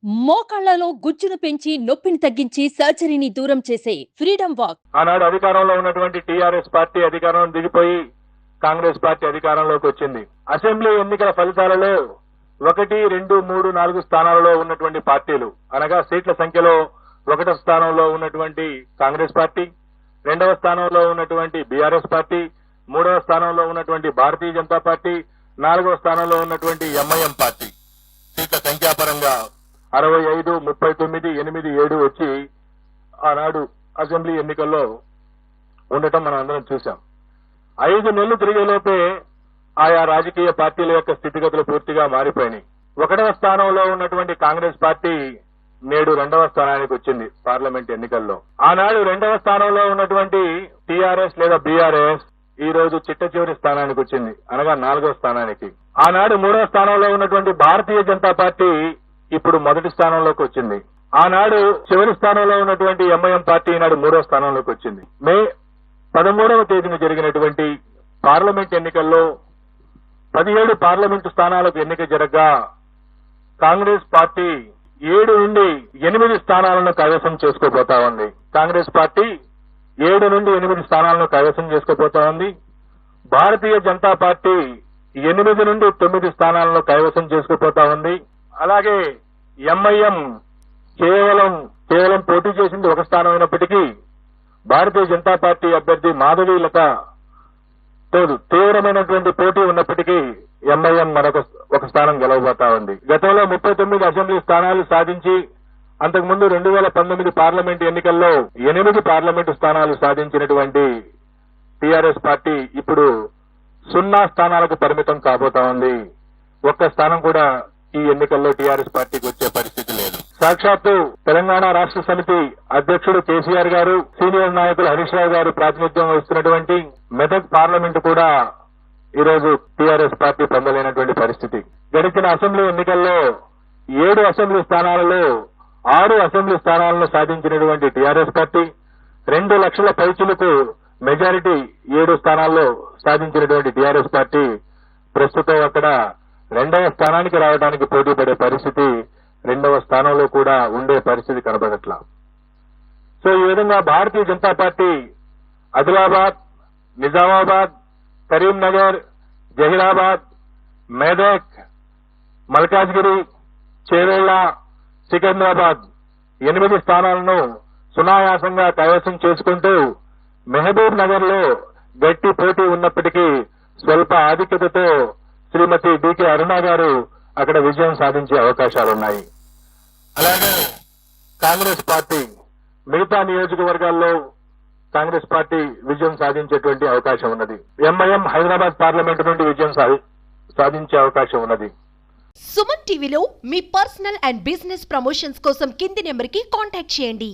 మోకాళ్లలో గుజ్జును పెంచి నొప్పిని తగ్గించి సర్జరీని దూరం చేసే ఫ్రీడమ్ వాక్. ఆనాడు అధికారంలో ఉన్నటువంటి టీఆర్ఎస్ పార్టీ అధికారం దిగిపోయి కాంగ్రెస్ పార్టీ అధికారంలోకి వచ్చింది. అసెంబ్లీ ఎన్నికల ఫలితాలలో 1, 2, 3, 4 స్థానాలలో ఉన్నటువంటి పార్టీలు అనగా సీట్ల సంఖ్యలో 1వ స్థానంలో ఉన్నటువంటి కాంగ్రెస్ పార్టీ, 2వ స్థానంలో ఉన్నటువంటి బీఆర్ఎస్ పార్టీ, 3వ స్థానంలో ఉన్నటువంటి భారతీయ జనతా పార్టీ, 4వ స్థానంలో ఉన్నటువంటి ఎంఐఎం పార్టీ. సీట్ల సంఖ్యాపరంగా 65, 39, 8, 7 వచ్చి ఆనాడు అసెంబ్లీ ఎన్నికల్లో ఉండటం మనం అందరం చూశాం. 5 నెలలు తిరిగేలోపే ఆయా రాజకీయ పార్టీల యొక్క స్థితిగతులు పూర్తిగా మారిపోయినాయి. 1వ స్థానంలో ఉన్నటువంటి కాంగ్రెస్ పార్టీ నేడు 2వ స్థానానికి వచ్చింది పార్లమెంట్ ఎన్నికల్లో. ఆనాడు 2వ స్థానంలో ఉన్నటువంటి టీఆర్ఎస్ లేదా బీఆర్ఎస్ ఈ రోజు చిట్ట చివరి స్థానానికి వచ్చింది, అనగా 4వ స్థానానికి. ఆనాడు 3వ స్థానంలో ఉన్నటువంటి భారతీయ జనతా పార్టీ ఇప్పుడు మొదటి స్థానంలోకి వచ్చింది. ఆనాడు చివరి స్థానంలో ఉన్నటువంటి ఎంఐఎం పార్టీ ఈనాడు 3వ స్థానంలోకి వచ్చింది. మే 13వ తేదీన జరిగినటువంటి పార్లమెంట్ ఎన్నికల్లో 17 పార్లమెంటు స్థానాలకు ఎన్నిక జరగగా కాంగ్రెస్ పార్టీ 7 నుండి 8 స్థానాలను కైవసం చేసుకోబోతా ఉంది. కాంగ్రెస్ పార్టీ 7 నుండి 8 స్థానాలను కైవసం చేసుకోబోతా ఉంది. భారతీయ జనతా పార్టీ 8 నుండి 9 స్థానాలను కైవసం చేసుకోబోతా ఉంది. అలాగే ఎంఐఎం కేవలం పోటీ చేసింది 1 స్థానం అయినప్పటికీ భారతీయ జనతా పార్టీ అభ్యర్థి మాధవీలత తీవ్రమైనటువంటి పోటీ ఉన్నప్పటికీ ఎంఐఎం మరొక 1 స్థానం గెలవబోతా ఉంది. గతంలో 39 అసెంబ్లీ స్థానాలు సాధించి అంతకుముందు 2019 పార్లమెంట్ ఎన్నికల్లో 8 పార్లమెంటు స్థానాలు సాధించినటువంటి టీఆర్ఎస్ పార్టీ ఇప్పుడు 0 స్థానాలకు పరిమితం కాబోతా ఉంది. 1 స్థానం కూడా ఈ ఎన్నికల్లో టీఆర్ఎస్ పార్టీకి వచ్చే పరిస్థితి లేదు. సాక్షాత్తు తెలంగాణ రాష్ట్ర సమితి అధ్యక్షుడు కేసీఆర్ గారు, సీనియర్ నాయకులు హరీష్ రావు గారు ప్రాతినిధ్యం వహిస్తున్నటువంటి మెదక్ పార్లమెంటు కూడా ఈ రోజు టీఆర్ఎస్ పార్టీ పొందలేనటువంటి పరిస్థితి. గడిచిన అసెంబ్లీ ఎన్నికల్లో 7 అసెంబ్లీ స్థానాలలో 6 అసెంబ్లీ స్థానాలను సాధించినటువంటి టీఆర్ఎస్ పార్టీ 2 లక్షల పైచిలకు మెజారిటీ 7 స్థానాల్లో సాధించినటువంటి టీఆర్ఎస్ పార్టీ ప్రస్తుతం అక్కడ 2వ స్థానానికి రావడానికి పోటీ పడే పరిస్థితి, 2వ స్థానంలో కూడా ఉండే పరిస్థితి కనబడట్లా. సో ఈ విధంగా భారతీయ జనతా పార్టీ ఆదిలాబాద్, నిజామాబాద్, కరీంనగర్, జహీరాబాద్, మెదక్, మల్కాజ్గిరి, చేవెళ్ల, సికింద్రాబాద్ 8 స్థానాలను సునాయాసంగా కైవసం చేసుకుంటూ మహబూబ్ నగర్ లో గట్టి పోటీ ఉన్నప్పటికీ స్వల్ప ఆధిక్యతతో శ్రీమతి డికే అరుణ గారు అక్కడ విజయం సాధించే అవకాశాలున్నాయి. అలాగే కాంగ్రెస్ పార్టీ మిగతా నియోజకవర్గాల్లో కాంగ్రెస్ పార్టీ విజయం సాధించేటువంటి అవకాశం ఉన్నది. ఎంఐఎం హైదరాబాద్ పార్లమెంట్ నుండి విజయం సాధించే అవకాశం ఉన్నది. సుమన్ టీవీలో మీ పర్సనల్ అండ్ బిజినెస్ ప్రమోషన్స్ కోసం కింది నెంబర్కి కాంటాక్ట్ చేయండి.